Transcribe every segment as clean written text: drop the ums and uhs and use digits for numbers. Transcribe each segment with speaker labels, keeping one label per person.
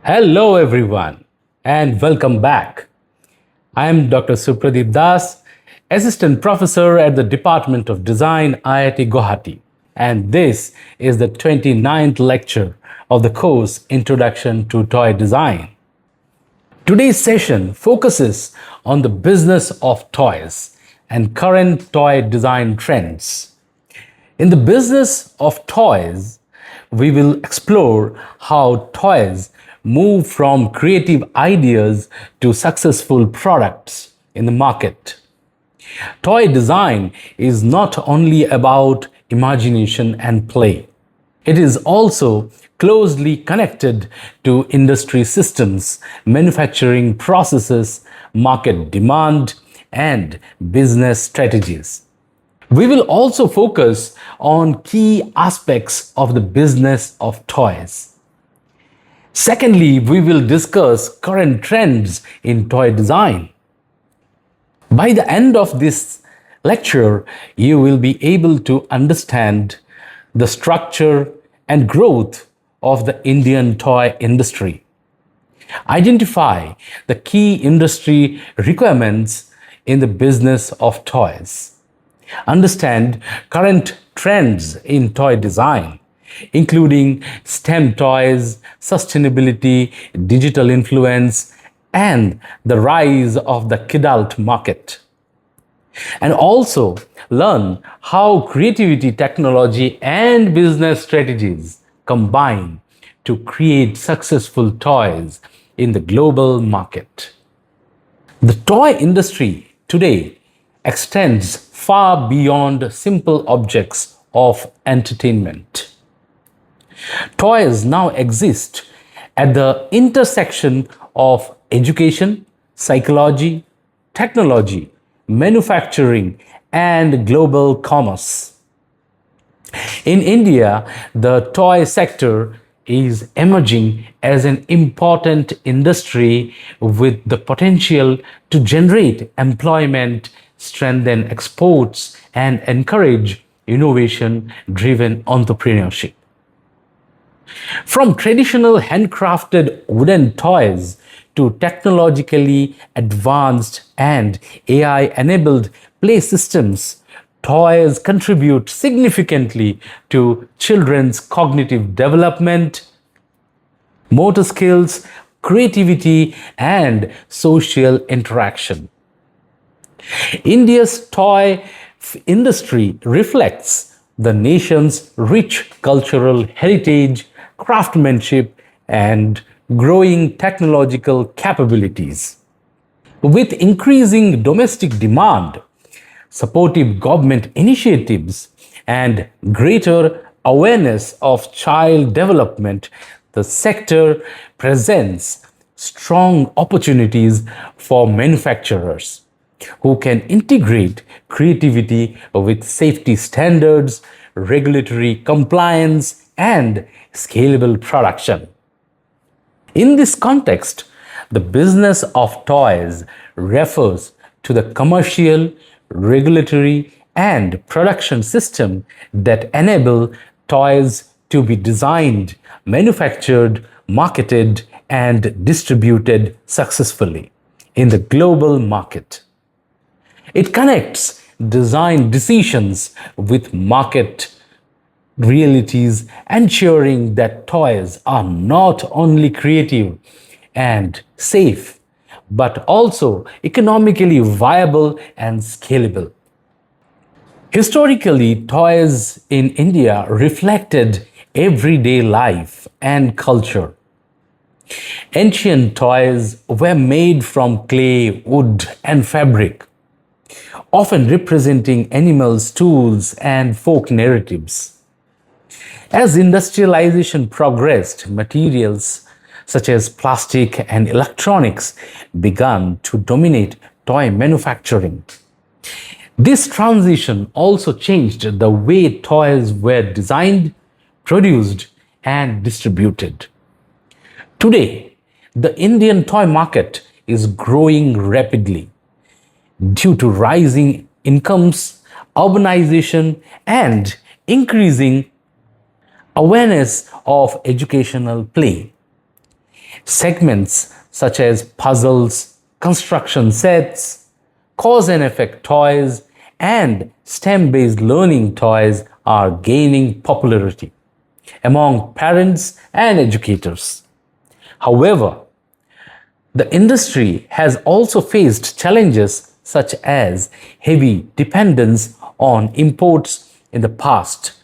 Speaker 1: Hello, everyone, and welcome back. I am Dr. Supradip Das, Assistant Professor at the Department of Design, IIT Guwahati, and this is the 29th lecture of the course Introduction to Toy Design. Today's session focuses on the business of toys and current toy design trends. In the business of toys, we will explore how toys move from creative ideas to successful products in the market. Toy design is not only about imagination and play. It is also closely connected to industry systems, manufacturing processes, market demand, and business strategies. We will also focus on key aspects of the business of toys. Secondly, we will discuss current trends in toy design. By the end of this lecture, you will be able to understand the structure and growth of the Indian toy industry. Identify the key industry requirements in the business of toys. Understand current trends in toy design, including STEM toys, sustainability, digital influence, and the rise of the kidult market. And also learn how creativity, technology, and business strategies combine to create successful toys in the global market. The toy industry today extends far beyond simple objects of entertainment. Toys now exist at the intersection of education, psychology, technology, manufacturing, and global commerce. In India, the toy sector is emerging as an important industry with the potential to generate employment, strengthen exports, and encourage innovation-driven entrepreneurship. From traditional handcrafted wooden toys to technologically advanced and AI-enabled play systems, toys contribute significantly to children's cognitive development, motor skills, creativity, and social interaction. India's toy industry reflects the nation's rich cultural heritage, craftsmanship, and growing technological capabilities. With increasing domestic demand, supportive government initiatives, and greater awareness of child development, the sector presents strong opportunities for manufacturers who can integrate creativity with safety standards, regulatory compliance, and scalable production. In this context, the business of toys refers to the commercial, regulatory, and production system that enable toys to be designed, manufactured, marketed, and distributed successfully in the global market. It connects design decisions with market realities, ensuring that toys are not only creative and safe, but also economically viable and scalable. Historically, toys in India reflected everyday life and culture. Ancient toys were made from clay, wood, and fabric, often representing animals, tools, and folk narratives. As industrialization progressed, materials such as plastic and electronics began to dominate toy manufacturing. This transition also changed the way toys were designed, produced, and distributed. Today, the Indian toy market is growing rapidly due to rising incomes, urbanization, and increasing awareness of educational play. Segments such as puzzles, construction sets, cause and effect toys, and STEM based learning toys are gaining popularity among parents and educators. However, the industry has also faced challenges such as heavy dependence on imports in the past,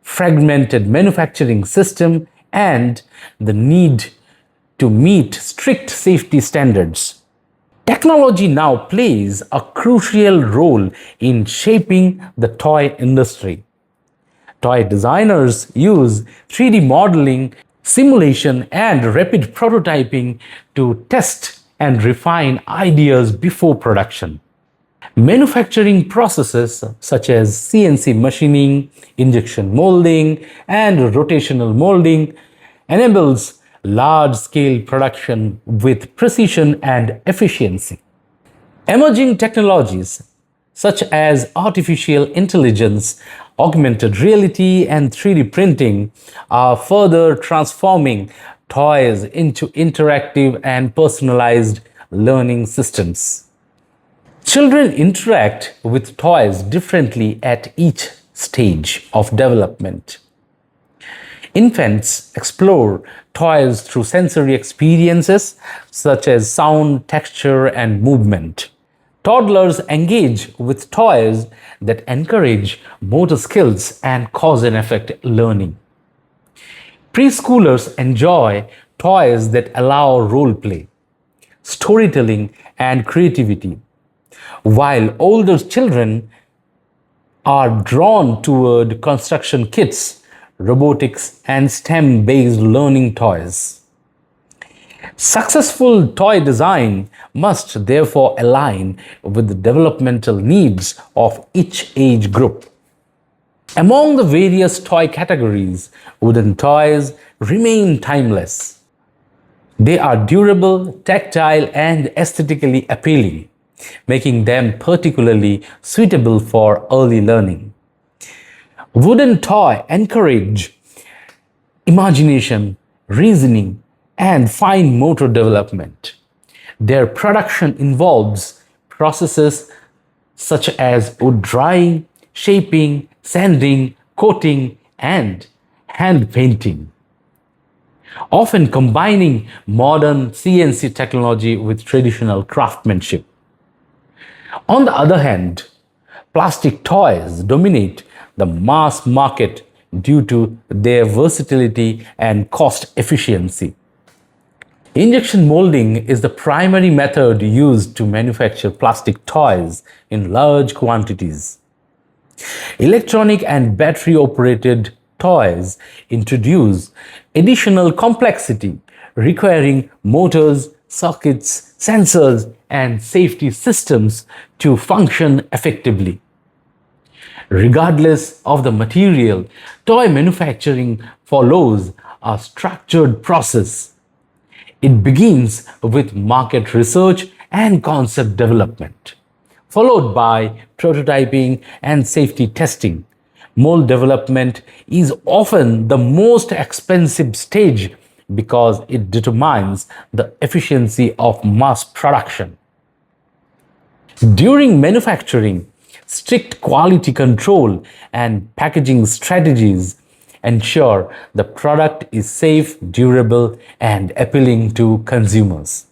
Speaker 1: fragmented manufacturing system, and the need to meet strict safety standards. Technology now plays a crucial role in shaping the toy industry. Toy designers use 3D modeling, simulation, and rapid prototyping to test and refine ideas before production. Manufacturing processes such as CNC machining, injection molding, and rotational molding enables large-scale production with precision and efficiency. Emerging technologies such as artificial intelligence, augmented reality, and 3D printing are further transforming toys into interactive and personalized learning systems. Children interact with toys differently at each stage of development. Infants explore toys through sensory experiences such as sound, texture, and movement. Toddlers engage with toys that encourage motor skills and cause and effect learning. Preschoolers enjoy toys that allow role play, storytelling, and creativity, while older children are drawn toward construction kits, robotics, and STEM based learning toys. Successful toy design must therefore align with the developmental needs of each age group. Among the various toy categories, wooden toys remain timeless. They are durable, tactile, and aesthetically appealing, making them particularly suitable for early learning. Wooden toys encourage imagination, reasoning, and fine motor development. Their production involves processes such as wood drying, shaping, sanding, coating, and hand painting, often combining modern CNC technology with traditional craftsmanship. On the other hand, plastic toys dominate the mass market due to their versatility and cost efficiency. Injection molding is the primary method used to manufacture plastic toys in large quantities. Electronic and battery operated toys introduce additional complexity, requiring motors, circuits, sensors, and safety systems to function effectively. Regardless of the material, toy manufacturing follows a structured process. It begins with market research and concept development, followed by prototyping and safety testing. Mold development is often the most expensive stage because it determines the efficiency of mass production. During manufacturing, strict quality control and packaging strategies ensure the product is safe, durable, and appealing to consumers.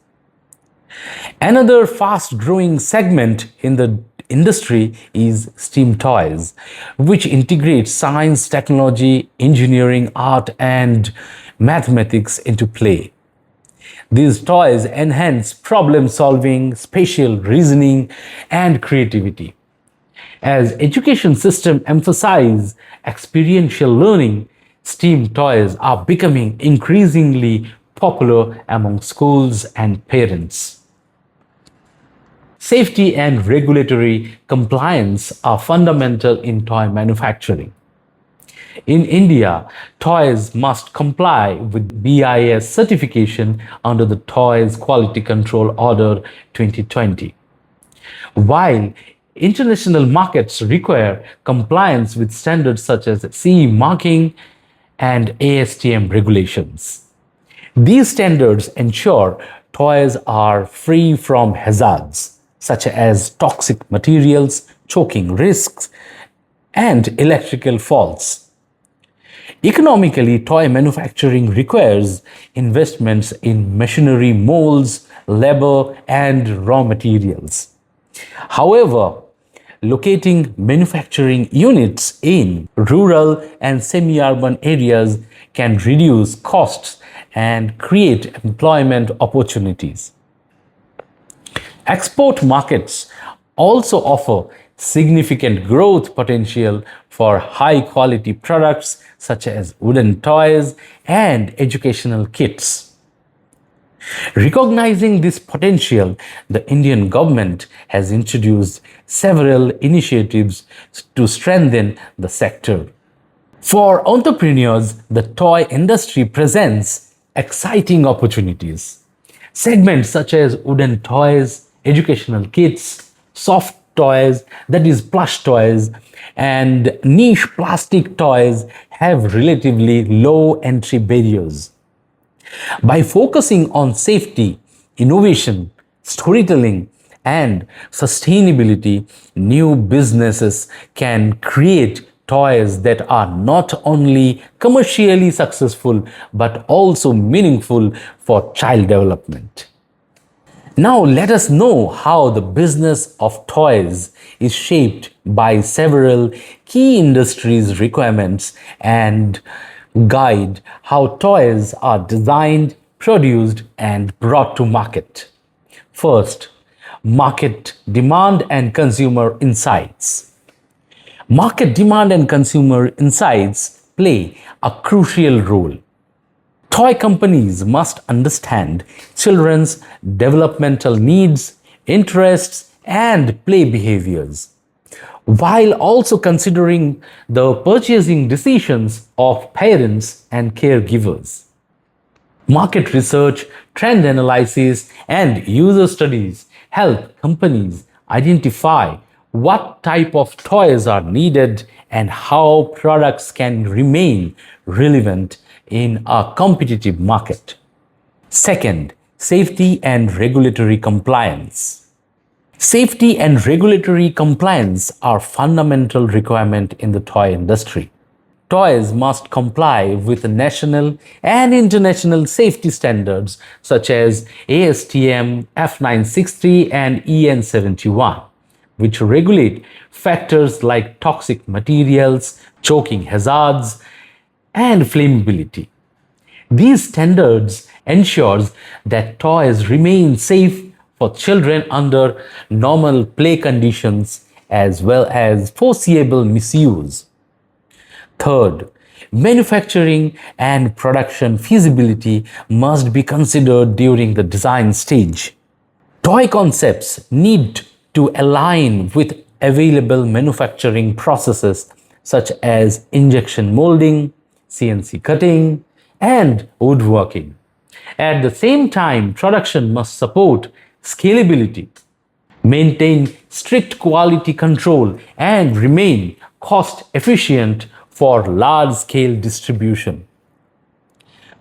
Speaker 1: Another fast-growing segment in the industry is STEAM toys, which integrate science, technology, engineering, art, and mathematics into play. These toys enhance problem solving, spatial reasoning, and creativity. As education systems emphasize experiential learning, STEAM toys are becoming increasingly popular among schools and parents. Safety and regulatory compliance are fundamental in toy manufacturing. In India, toys must comply with BIS certification under the Toys Quality Control Order 2020, while international markets require compliance with standards such as CE marking and ASTM regulations. These standards ensure toys are free from hazards such as toxic materials, choking risks, and electrical faults. Economically, toy manufacturing requires investments in machinery, molds, labor, and raw materials. However, locating manufacturing units in rural and semi urban areas can reduce costs and create employment opportunities. Export markets also offer significant growth potential for high quality products such as wooden toys and educational kits. Recognizing this potential, the Indian government has introduced several initiatives to strengthen the sector. For entrepreneurs, the toy industry presents exciting opportunities. Segments such as wooden toys, educational kits, soft toys, that is, plush toys, and niche plastic toys have relatively low entry barriers. By focusing on safety, innovation, storytelling, and sustainability, new businesses can create toys that are not only commercially successful but also meaningful for child development. Now, let us know how the business of toys is shaped by several key industries' requirements and guide how toys are designed, produced, and brought to market. First, market demand and consumer insights. Market demand and consumer insights play a crucial role. Toy companies must understand children's developmental needs, interests, and play behaviors, while also considering the purchasing decisions of parents and caregivers. Market research, trend analysis, and user studies help companies identify what type of toys are needed and how products can remain relevant in a competitive market. Second, safety and regulatory compliance. Safety and regulatory compliance are fundamental requirements in the toy industry. Toys must comply with national and international safety standards such as ASTM F963 and EN71, which regulate factors like toxic materials, choking hazards, and flammability. These standards ensures that toys remain safe for children under normal play conditions as well as foreseeable misuse. Third, manufacturing and production feasibility must be considered during the design stage. Toy concepts need to align with available manufacturing processes such as injection molding, CNC cutting, and woodworking. At the same time, production must support scalability, maintain strict quality control, and remain cost efficient for large scale distribution.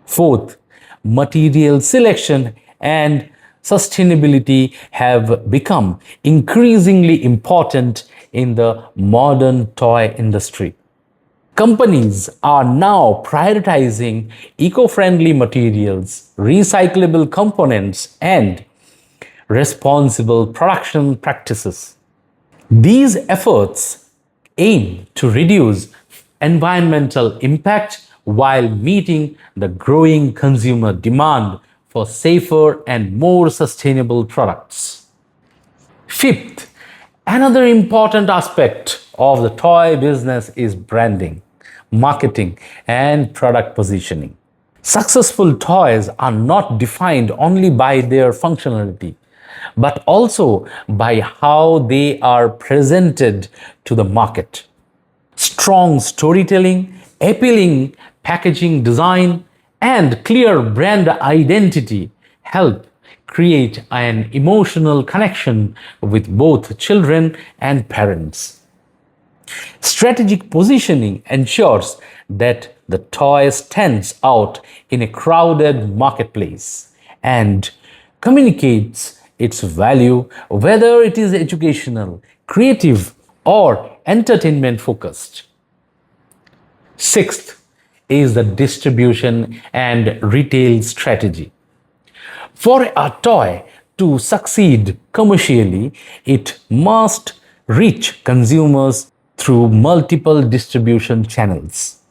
Speaker 1: Fourth, material selection and sustainability have become increasingly important in the modern toy industry. Companies are now prioritizing eco friendly materials, recyclable components, and responsible production practices. These efforts aim to reduce environmental impact while meeting the growing consumer demand for safer and more sustainable products. Fifth, another important aspect of the toy business is branding, marketing, and product positioning. Successful toys are not defined only by their functionality, but also by how they are presented to the market. Strong storytelling, appealing packaging design, and clear brand identity help create an emotional connection with both children and parents. Strategic positioning ensures that the toy stands out in a crowded marketplace and communicates its value, whether it is educational, creative, or entertainment focused. Sixth is the distribution and retail strategy. For a toy to succeed commercially, it must reach consumers through multiple distribution channels.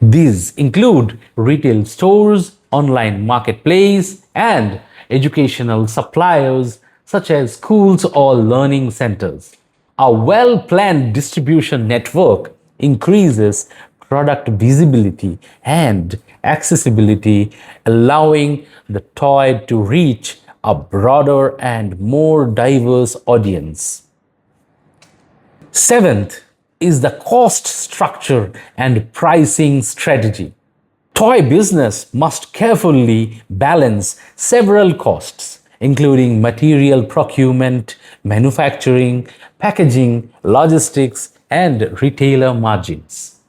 Speaker 1: These include retail stores, online marketplace, and educational suppliers such as schools or learning centers. A well-planned distribution network increases product visibility and accessibility, allowing the toy to reach a broader and more diverse audience. Seventh is the cost structure and pricing strategy. Toy business must carefully balance several costs, including material procurement, manufacturing, packaging, logistics, and retailer margins.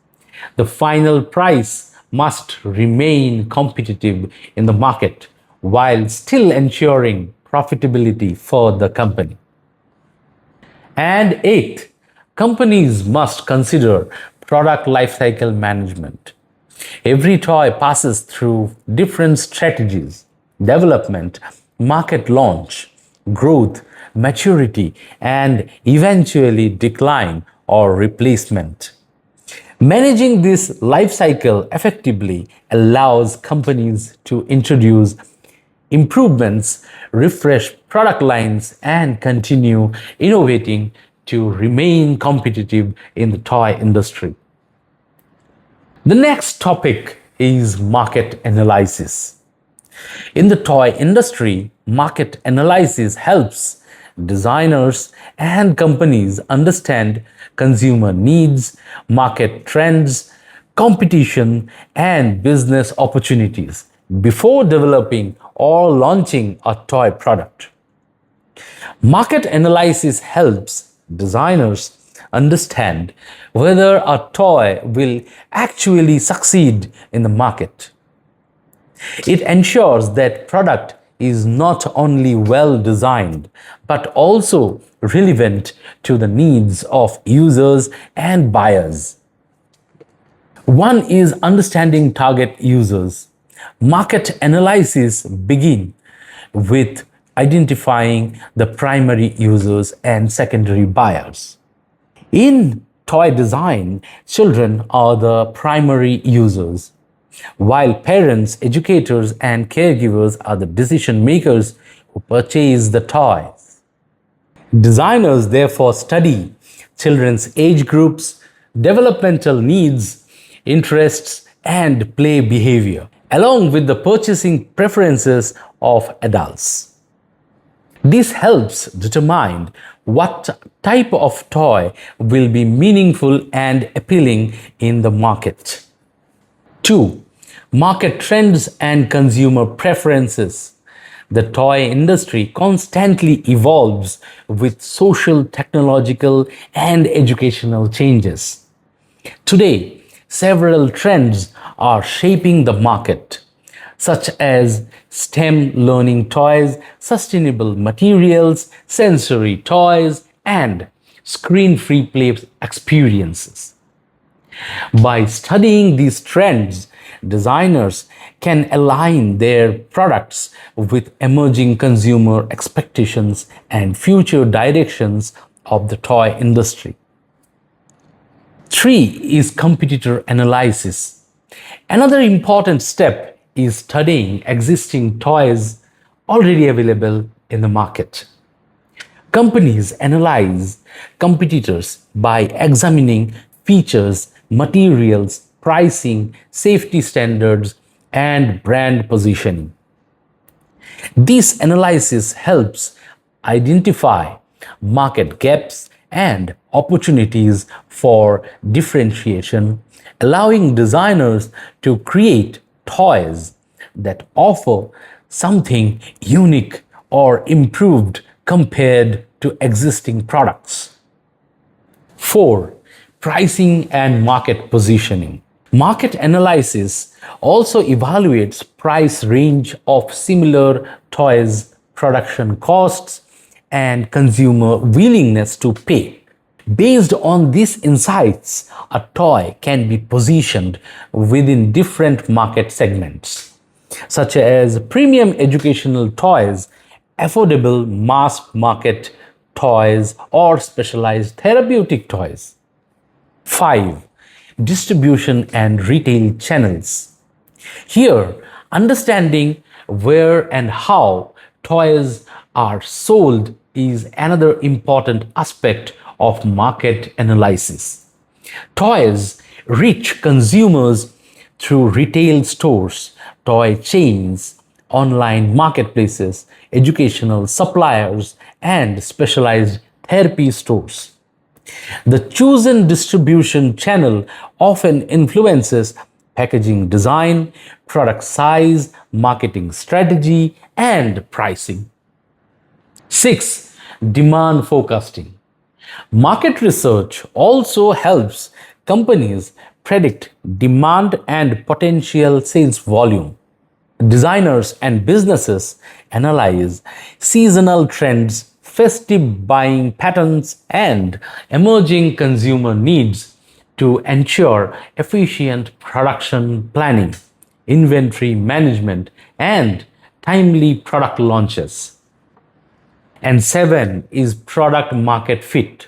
Speaker 1: The final price must remain competitive in the market while still ensuring profitability for the company. And eighth, companies must consider product lifecycle management. Every toy passes through different strategies: development, market launch, growth, maturity, and eventually decline or replacement. Managing this life cycle effectively allows companies to introduce improvements, refresh product lines, and continue innovating to remain competitive in the toy industry. The next topic is market analysis. In the toy industry, market analysis helps designers and companies understand consumer needs, market trends, competition, and business opportunities before developing or launching a toy product. Market analysis helps designers understand whether a toy will actually succeed in the market. It ensures that product is not only well designed but also relevant to the needs of users and buyers. One is understanding target users. Market analysis begins with identifying the primary users and secondary buyers. In toy design, children are the primary users, while parents, educators, and caregivers are the decision makers who purchase the toys. Designers therefore study children's age groups, developmental needs, interests, and play behavior, along with the purchasing preferences of adults. This helps determine what type of toy will be meaningful and appealing in the market. 2. Market trends and consumer preferences. The toy industry constantly evolves with social, technological, and educational changes. Today, several trends are shaping the market, such as STEM learning toys, sustainable materials, sensory toys, and screen-free play experiences. By studying these trends, designers can align their products with emerging consumer expectations and future directions of the toy industry. 3 is competitor analysis. Another important step is studying existing toys already available in the market. Companies analyze competitors by examining features, materials, pricing, safety standards, and brand positioning. This analysis helps identify market gaps and opportunities for differentiation, allowing designers to create toys that offer something unique or improved compared to existing products. 4. Pricing and market positioning. Market analysis also evaluates price range of similar toys, production costs, and consumer willingness to pay. Based on these insights, a toy can be positioned within different market segments, such as premium educational toys, affordable mass market toys, or specialized therapeutic toys. 5. Distribution and retail channels. Here, understanding where and how toys are sold is another important aspect of market analysis. Toys reach consumers through retail stores, toy chains, online marketplaces, educational suppliers, and specialized therapy stores. The chosen distribution channel often influences packaging design, product size, marketing strategy, and pricing. 6. Demand forecasting. Market research also helps companies predict demand and potential sales volume. Designers and businesses analyze seasonal trends, festive buying patterns, and emerging consumer needs to ensure efficient production planning, inventory management, and timely product launches. And 7 is product market fit.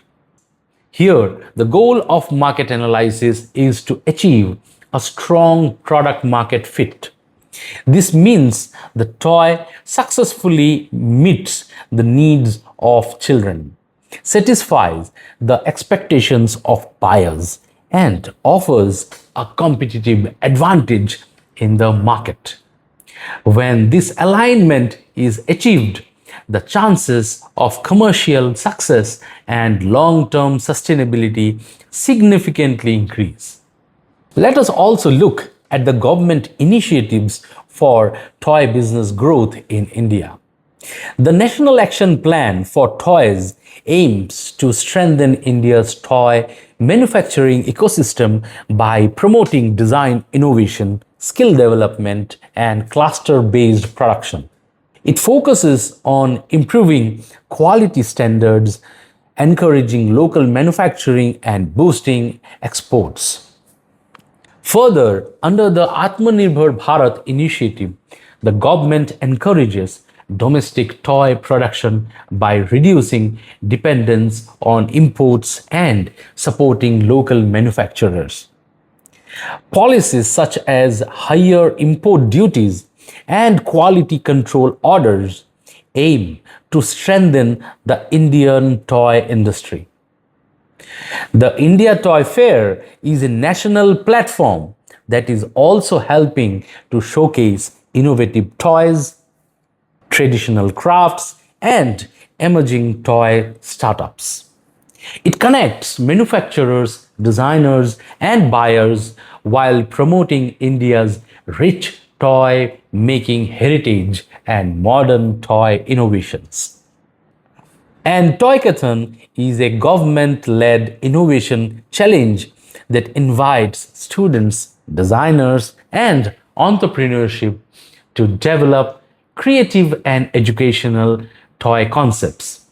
Speaker 1: Here, the goal of market analysis is to achieve a strong product market fit. This means the toy successfully meets the needs of children, satisfies the expectations of buyers, and offers a competitive advantage in the market. When this alignment is achieved, the chances of commercial success and long-term sustainability significantly increase. Let us also look at the government initiatives for toy business growth in India. The National Action Plan for Toys aims to strengthen India's toy manufacturing ecosystem by promoting design innovation, skill development, and cluster-based production. It focuses on improving quality standards, encouraging local manufacturing, and boosting exports. Further, under the Atmanirbhar Bharat initiative, the government encourages domestic toy production by reducing dependence on imports and supporting local manufacturers. Policies such as higher import duties and quality control orders aim to strengthen the Indian toy industry. The India Toy Fair is a national platform that is also helping to showcase innovative toys, traditional crafts, and emerging toy startups. It connects manufacturers, designers, and buyers while promoting India's rich toy making heritage and modern toy innovations. And Toykathon is a government-led innovation challenge that invites students, designers, and entrepreneurship to develop creative and educational toy concepts.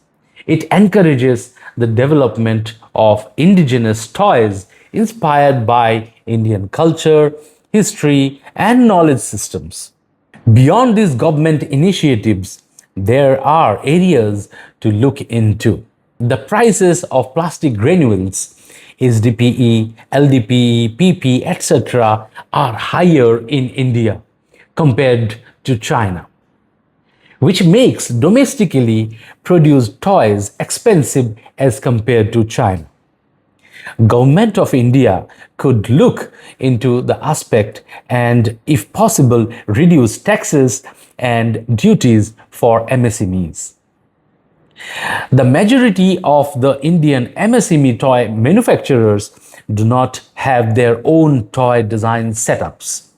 Speaker 1: It encourages the development of indigenous toys inspired by Indian culture, history, and knowledge systems. Beyond these government initiatives, there are areas to look into. The prices of plastic granules, HDPE, LDPE, PP, etc., are higher in India compared to China, which makes domestically produced toys expensive as compared to China. Government of India could look into the aspect and, if possible, reduce taxes and duties for MSMEs. The majority of the Indian MSME toy manufacturers do not have their own toy design setups.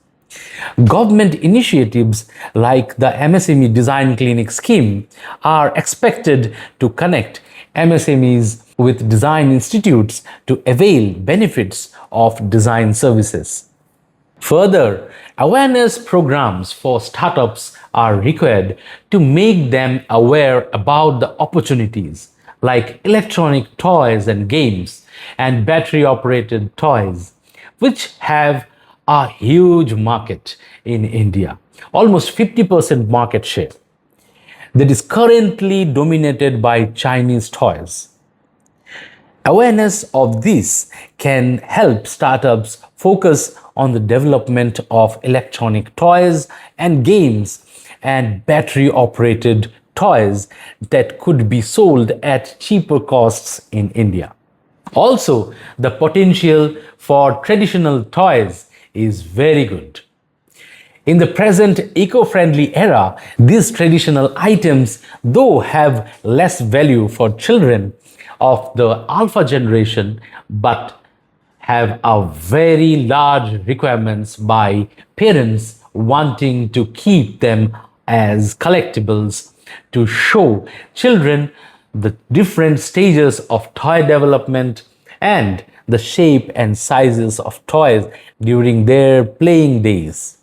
Speaker 1: Government initiatives like the MSME Design Clinic scheme are expected to connect MSMEs with design institutes to avail benefits of design services. Further, awareness programs for startups are required to make them aware about the opportunities like electronic toys and games and battery operated toys, which have a huge market in India, almost 50% market share, that is currently dominated by Chinese toys. Awareness of this can help startups focus on the development of electronic toys and games and battery operated toys that could be sold at cheaper costs in India. Also, the potential for traditional toys is very good. In the present eco-friendly era, these traditional items, though have less value for children of the alpha generation, but have a very large requirements by parents wanting to keep them as collectibles to show children the different stages of toy development and the shape and sizes of toys during their playing days.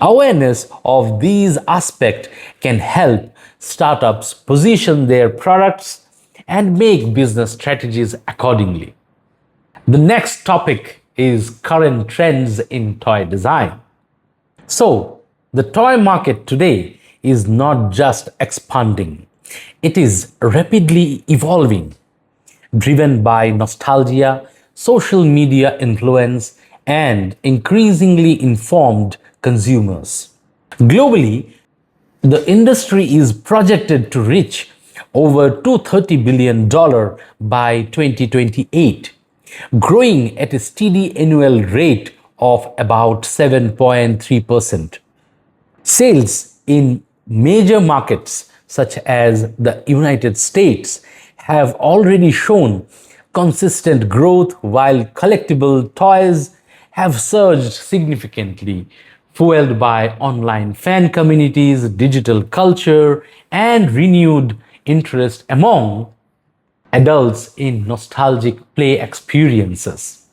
Speaker 1: Awareness of these aspects can help startups position their products and make business strategies accordingly. The next topic is current trends in toy design. So, the toy market today is not just expanding, it is rapidly evolving, driven by nostalgia, social media influence, and increasingly informed consumers. Globally, the industry is projected to reach over $230 billion by 2028, growing at a steady annual rate of about 7.3%. Sales in major markets such as the United States have already shown consistent growth, while collectible toys have surged significantly, fueled by online fan communities, digital culture, and renewed interest among adults in nostalgic play experiences.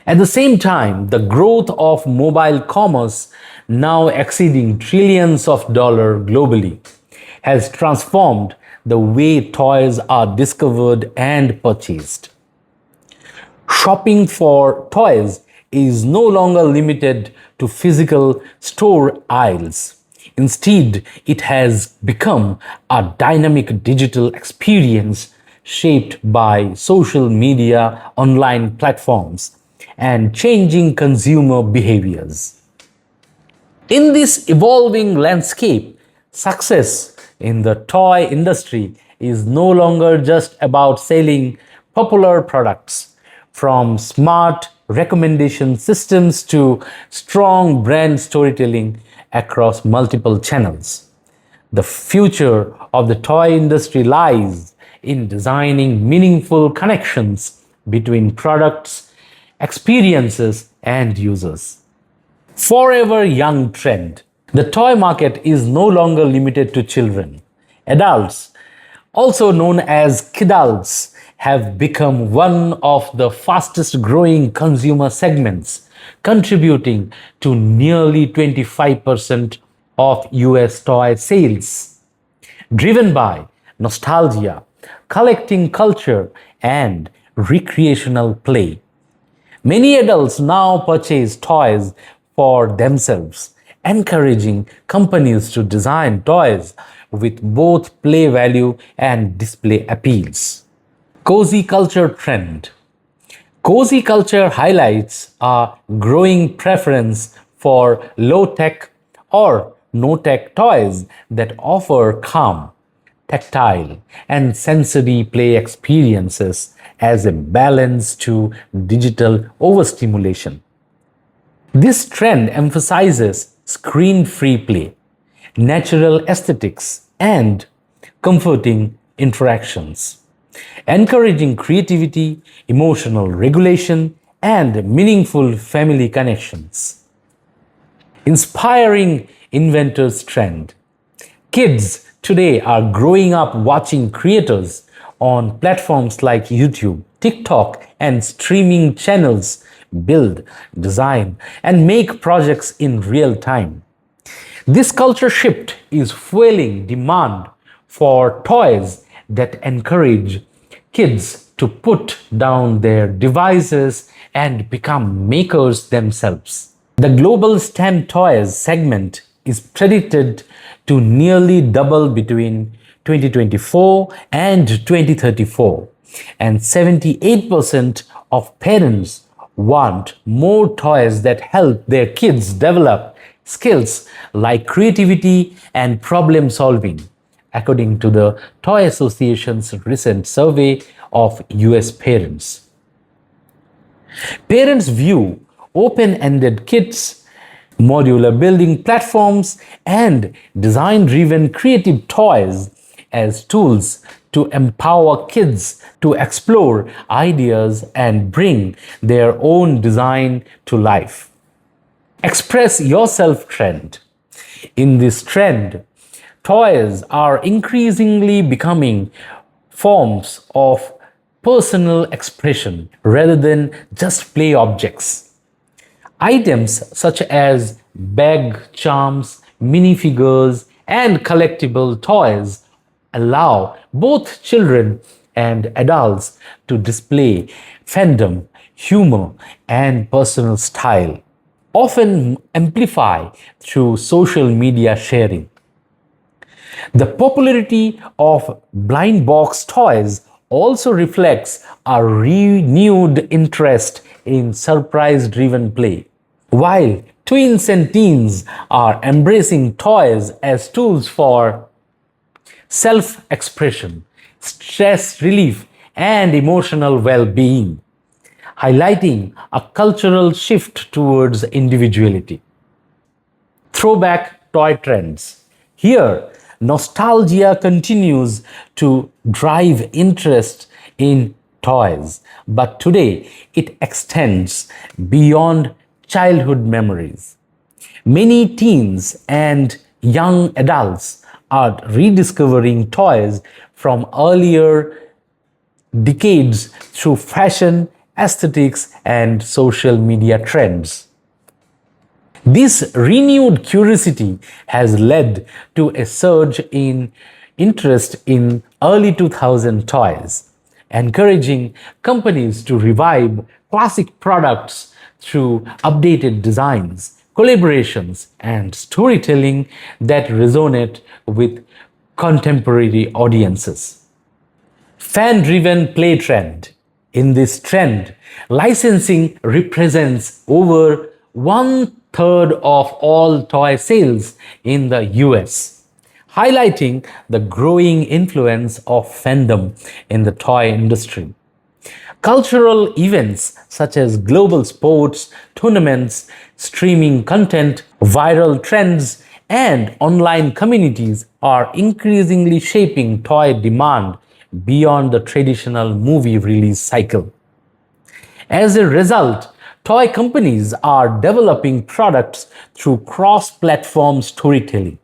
Speaker 1: At the same time, the growth of mobile commerce, now exceeding trillions of dollars globally, has transformed the way toys are discovered and purchased. Shopping for toys is no longer limited to physical store aisles. Instead, it has become a dynamic digital experience shaped by social media, online platforms, and changing consumer behaviors. In this evolving landscape, success in the toy industry is no longer just about selling popular products, from smart recommendation systems to strong brand storytelling across multiple channels. The future of the toy industry lies in designing meaningful connections between products, experiences, and users. Forever young trend. The toy market is no longer limited to children. Adults, also known as kidults, have become one of the fastest growing consumer segments, contributing to nearly 25% of US toy sales. Driven by nostalgia, collecting culture, and recreational play, many adults now purchase toys for themselves, encouraging companies to design toys with both play value and display appeals. Cozy culture trend. Cozy culture highlights a growing preference for low-tech or no-tech toys that offer calm, tactile, and sensory play experiences as a balance to digital overstimulation. This trend emphasizes screen-free play, natural aesthetics, and comforting interactions, encouraging creativity, emotional regulation, and meaningful family connections. Inspiring inventors trend. Kids today are growing up watching creators on platforms like YouTube, TikTok, and streaming channels build, design, and make projects in real time. This culture shift is fueling demand for toys that encourage kids to put down their devices and become makers themselves. The global STEM toys segment is predicted to nearly double between 2024 and 2034, and 78% of parents want more toys that help their kids develop skills like creativity and problem solving, according to the Toy Association's recent survey of US parents. Parents view open-ended kits, modular building platforms, and design-driven creative toys as tools to empower kids to explore ideas and bring their own design to life. Express yourself trend. In this trend, toys are increasingly becoming forms of personal expression rather than just play objects. Items such as bag charms, minifigures, and collectible toys allow both children and adults to display fandom, humor, and personal style, often amplified through social media sharing. The popularity of blind box toys also reflects a renewed interest in surprise-driven play. While tweens and teens are embracing toys as tools for self-expression, stress relief, and emotional well-being, highlighting a cultural shift towards individuality. Throwback toy trends. Here, nostalgia continues to drive interest in toys, but today it extends beyond childhood memories. Many teens and young adults are rediscovering toys from earlier decades through fashion, aesthetics, and social media trends. This renewed curiosity has led to a surge in interest in early 2000 toys, encouraging companies to revive classic products through updated designs, collaborations, and storytelling that resonate with contemporary audiences. Fan-driven play trend. In this trend, licensing represents over one-third of all toy sales in the US, highlighting the growing influence of fandom in the toy industry. Cultural events such as global sports, tournaments, streaming content, viral trends, and online communities are increasingly shaping toy demand beyond the traditional movie release cycle. As a result, toy companies are developing products through cross-platform storytelling,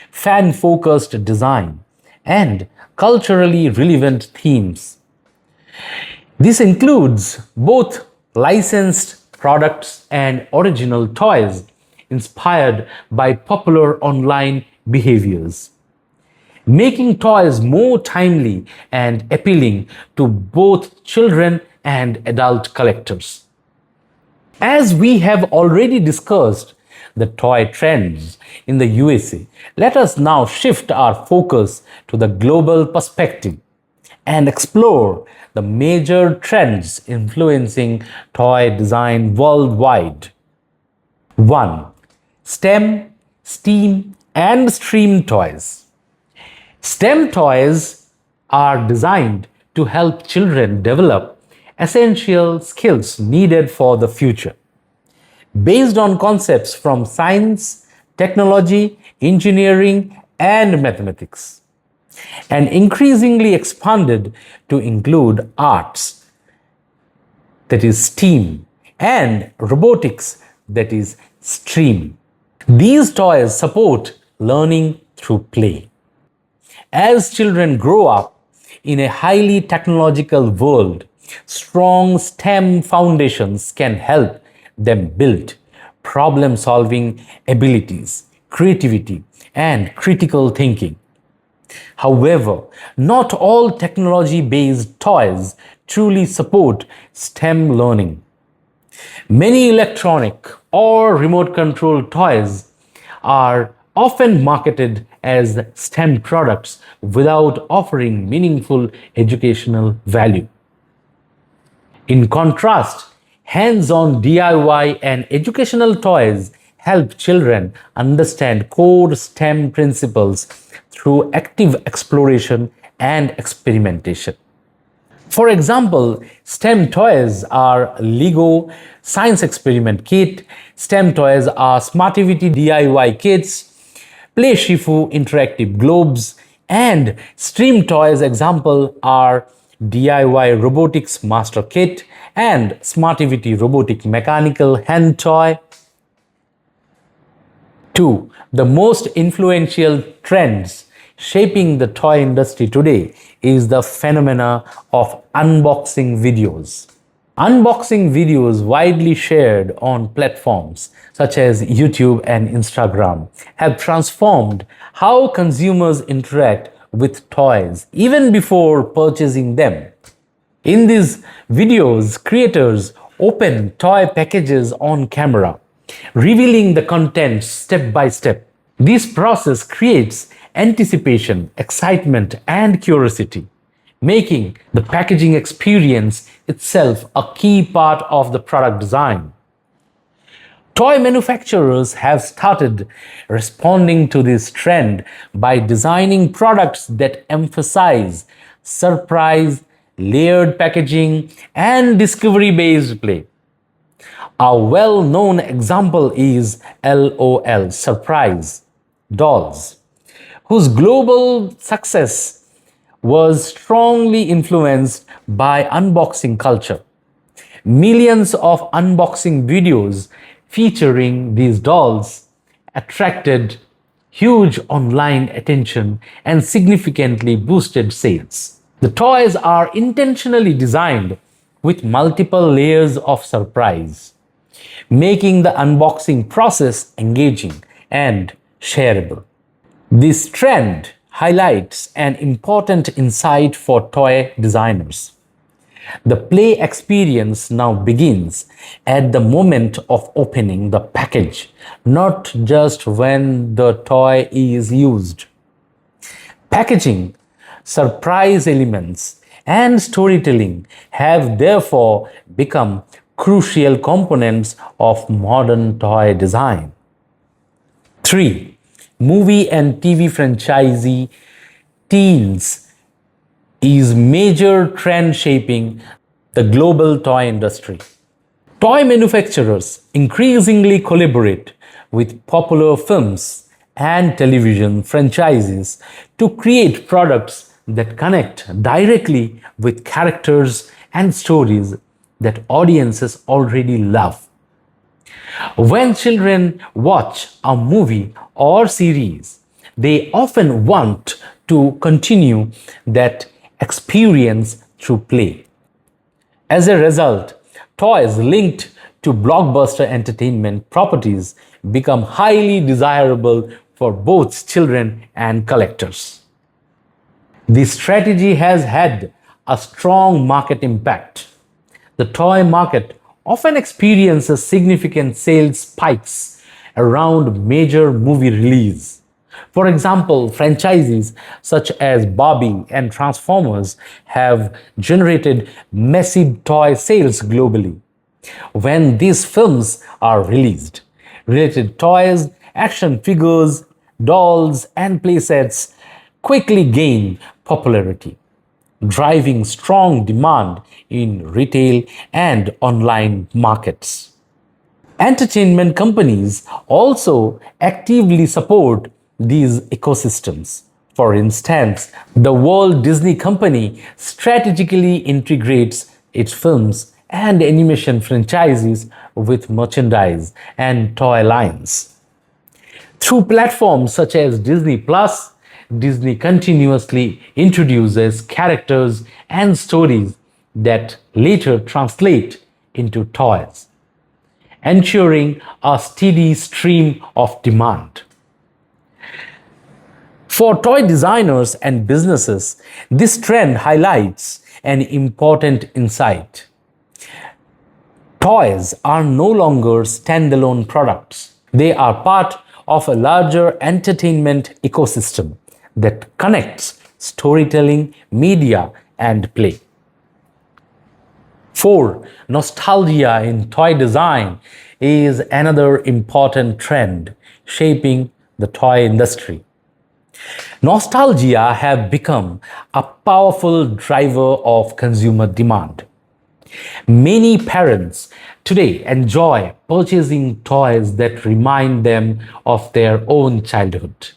Speaker 1: fan-focused design, and culturally relevant themes. This includes both licensed products and original toys inspired by popular online behaviors, making toys more timely and appealing to both children and adult collectors. As we have already discussed the toy trends in the USA, let us now shift our focus to the global perspective and explore the major trends influencing toy design worldwide. 1. STEM, STEAM, and STREAM toys. STEM toys are designed to help children develop essential skills needed for the future, based on concepts from science, technology, engineering, and mathematics, and increasingly expanded to include arts, that is STEAM, and robotics, that is STREAM. These toys support learning through play. As children grow up in a highly technological world, Strong STEM foundations can help them build problem solving abilities, creativity, and critical thinking. However, not all technology based toys truly support STEM learning. Many electronic or remote control toys are often marketed as STEM products without offering meaningful educational value. In contrast, hands on DIY and educational toys help children understand core STEM principles through active exploration and experimentation. For example, STEM toys are Lego Science Experiment Kit, STEM toys are Smartivity DIY kits, Play Shifu interactive globes, and STREAM toys example are DIY Robotics Master Kit and Smartivity Robotic Mechanical Hand Toy. 2. The most influential trends shaping the toy industry today is the phenomena of unboxing videos. Unboxing videos widely shared on platforms such as YouTube and Instagram have transformed how consumers interact with toys even before purchasing them. In these videos, creators open toy packages on camera, revealing the contents step by step. This process creates anticipation, excitement, and curiosity, making the packaging experience itself a key part of the product design. Toy manufacturers have started responding to this trend by designing products that emphasize surprise, layered packaging, and discovery based play. A well known example is LOL Surprise Dolls, whose global success was strongly influenced by unboxing culture. Millions of unboxing videos featuring these dolls attracted huge online attention and significantly boosted sales. The toys are intentionally designed with multiple layers of surprise, making the unboxing process engaging and shareable. This trend highlights an important insight for toy designers. The play experience now begins at the moment of opening the package, not just when the toy is used. Packaging, surprise elements, and storytelling have therefore become crucial components of modern toy design. 3. Movie and TV franchisee teens is major trend shaping the global toy industry. Toy manufacturers increasingly collaborate with popular films and television franchises to create products that connect directly with characters and stories that audiences already love. When children watch a movie or series, they often want to continue that experience through play. As a result, toys linked to blockbuster entertainment properties become highly desirable for both children and collectors. This strategy has had a strong market impact. The toy market often experiences significant sales spikes around major movie release. For example, franchises such as Barbie and Transformers have generated massive toy sales globally. When these films are released, related toys, action figures, dolls, and playsets quickly gain popularity, driving strong demand in retail and online markets. Entertainment companies also actively support these ecosystems. For instance, the Walt Disney Company strategically integrates its films and animation franchises with merchandise and toy lines. Through platforms such as Disney Plus, Disney continuously introduces characters and stories that later translate into toys, ensuring a steady stream of demand. For toy designers and businesses, this trend highlights an important insight. Toys are no longer standalone products. They are part of a larger entertainment ecosystem that connects storytelling, media, and play. 4. Nostalgia in toy design is another important trend shaping the toy industry. Nostalgia have become a powerful driver of consumer demand. Many parents today enjoy purchasing toys that remind them of their own childhood.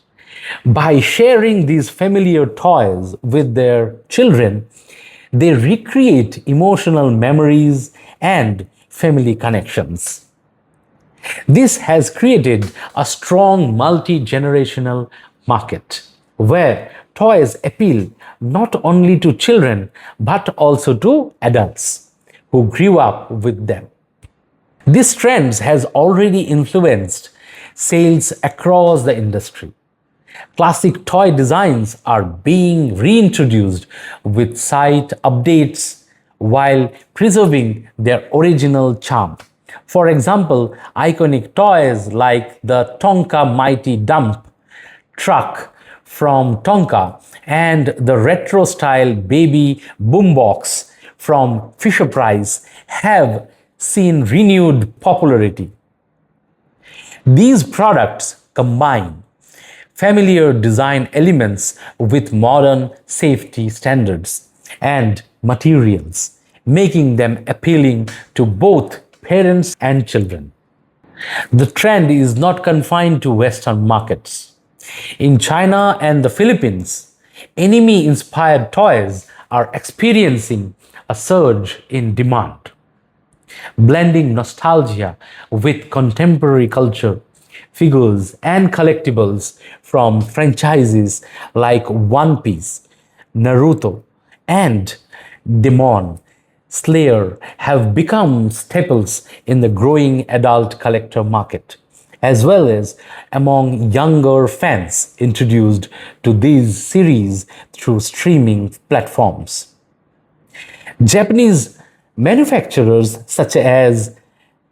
Speaker 1: By sharing these familiar toys with their children, they recreate emotional memories and family connections. This has created a strong multi-generational market where toys appeal not only to children but also to adults who grew up with them. This trend has already influenced sales across the industry. Classic toy designs are being reintroduced with site updates while preserving their original charm. For example, iconic toys like the Tonka Mighty Dump truck from Tonka and the retro-style baby boombox from Fisher-Price have seen renewed popularity. These products combine familiar design elements with modern safety standards and materials, making them appealing to both parents and children. The trend is not confined to Western markets. In China and the Philippines, anime-inspired toys are experiencing a surge in demand. Blending nostalgia with contemporary culture, figures and collectibles from franchises like One Piece, Naruto, and Demon Slayer have become staples in the growing adult collector market, as well as among younger fans introduced to these series through streaming platforms. Japanese manufacturers such as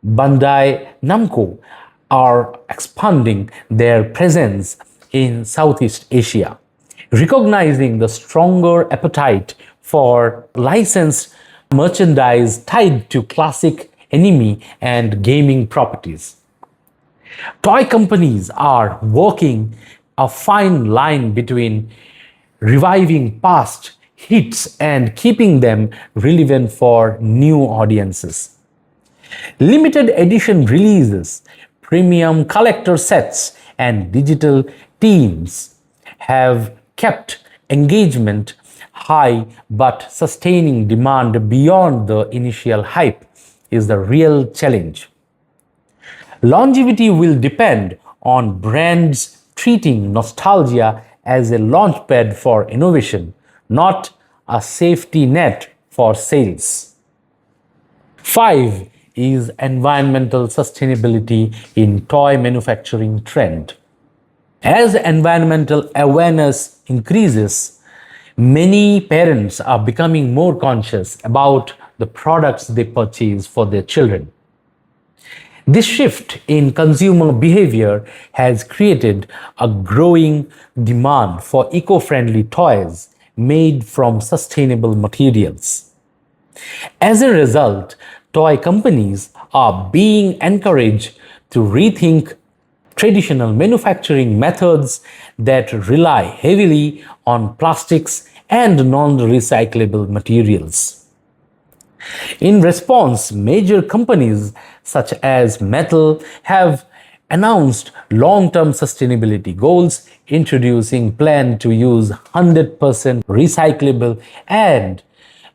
Speaker 1: Bandai Namco are expanding their presence in Southeast Asia, recognizing the stronger appetite for licensed merchandise tied to classic anime and gaming properties. Toy companies are walking a fine line between reviving past hits and keeping them relevant for new audiences. Limited edition releases, premium collector sets, and digital themes have kept engagement high, but sustaining demand beyond the initial hype is the real challenge. Longevity will depend on brands treating nostalgia as a launchpad for innovation, not a safety net for sales. 5 is environmental sustainability in toy manufacturing trend. As environmental awareness increases, many parents are becoming more conscious about the products they purchase for their children. This shift in consumer behavior has created a growing demand for eco-friendly toys made from sustainable materials. As a result, toy companies are being encouraged to rethink traditional manufacturing methods that rely heavily on plastics and non-recyclable materials. In response, major companies such as Mattel have announced long-term sustainability goals, introducing plan to use 100% recyclable and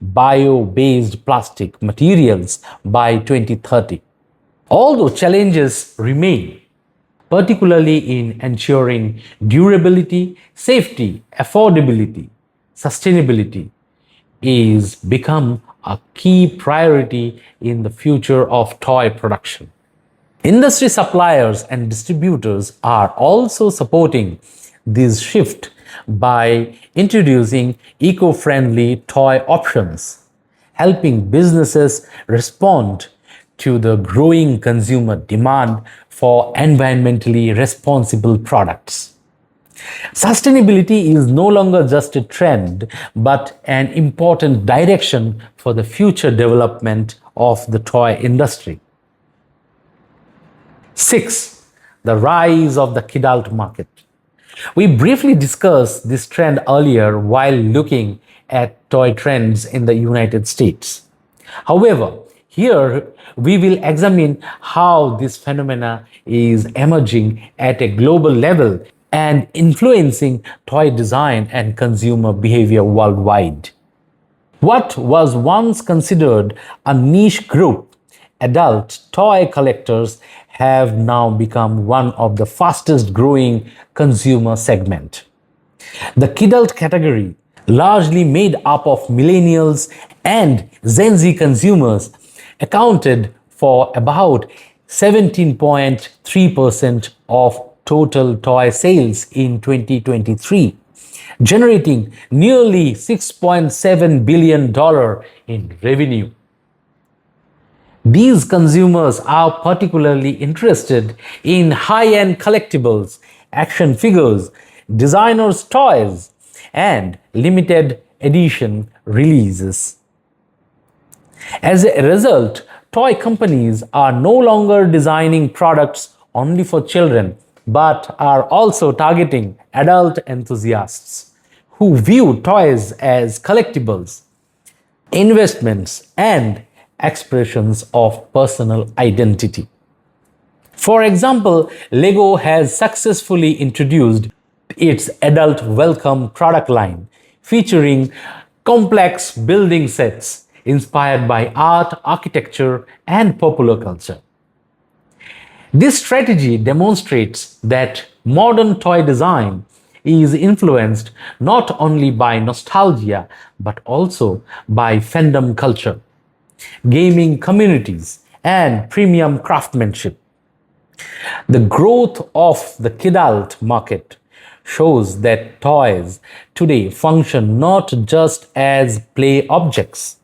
Speaker 1: bio-based plastic materials by 2030. Although challenges remain, particularly in ensuring durability, safety, affordability, sustainability is become a key priority in the future of toy production. Industry suppliers and distributors are also supporting this shift by introducing eco-friendly toy options, helping businesses respond to the growing consumer demand for environmentally responsible products. Sustainability is no longer just a trend, but an important direction for the future development of the toy industry. 6. The rise of the kidult market. We briefly discussed this trend earlier while looking at toy trends in the United States. However, here we will examine how this phenomena is emerging at a global level and influencing toy design and consumer behavior worldwide. What was once considered a niche group, adult toy collectors have now become one of the fastest growing consumer segment. The kidult category, largely made up of millennials and Gen Z consumers, accounted for about 17.3% of total toy sales in 2023, generating nearly $6.7 billion in revenue. These consumers are particularly interested in high-end collectibles, action figures, designers' toys, and limited edition releases. As a result, toy companies are no longer designing products only for children, but are also targeting adult enthusiasts who view toys as collectibles, investments, and expressions of personal identity. For example, Lego has successfully introduced its adult welcome product line, featuring complex building sets inspired by art, architecture, and popular culture. This strategy demonstrates that modern toy design is influenced not only by nostalgia but also by fandom culture, gaming communities, and premium craftsmanship. The growth of the kidult market shows that toys today function not just as play objects,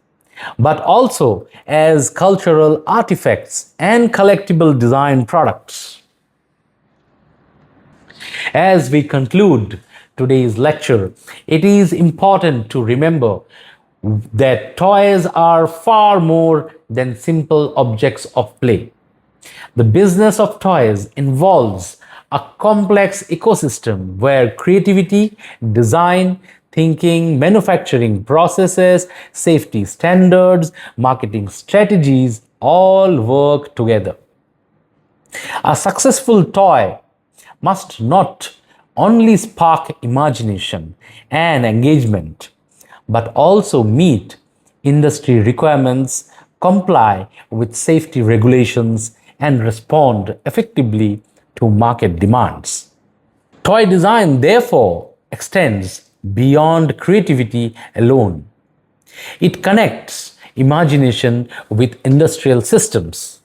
Speaker 1: but also as cultural artifacts and collectible design products. As we conclude today's lecture, it is important to remember that toys are far more than simple objects of play. The business of toys involves a complex ecosystem where creativity, design, thinking, manufacturing processes, safety standards, marketing strategies all work together. A successful toy must not only spark imagination and engagement, but also meet industry requirements, comply with safety regulations, and respond effectively to market demands. Toy design, therefore, extends beyond creativity alone. It connects imagination with industrial systems,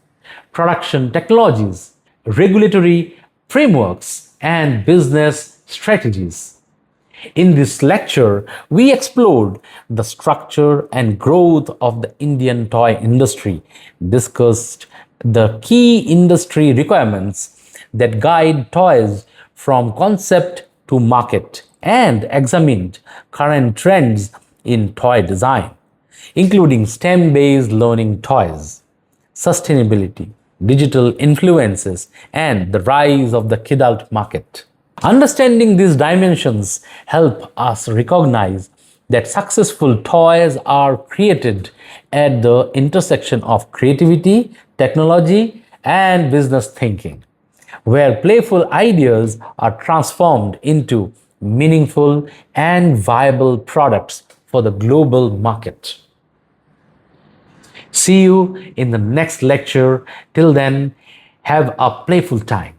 Speaker 1: production technologies, regulatory frameworks, and business strategies. In this lecture, we explored the structure and growth of the Indian toy industry, discussed the key industry requirements that guide toys from concept to market, and examined current trends in toy design, including STEM-based learning toys, sustainability, digital influences, and the rise of the kidult market. Understanding these dimensions help us recognize that successful toys are created at the intersection of creativity, technology, and business thinking, where playful ideas are transformed into meaningful and viable products for the global market. See you in the next lecture. Till then, have a playful time.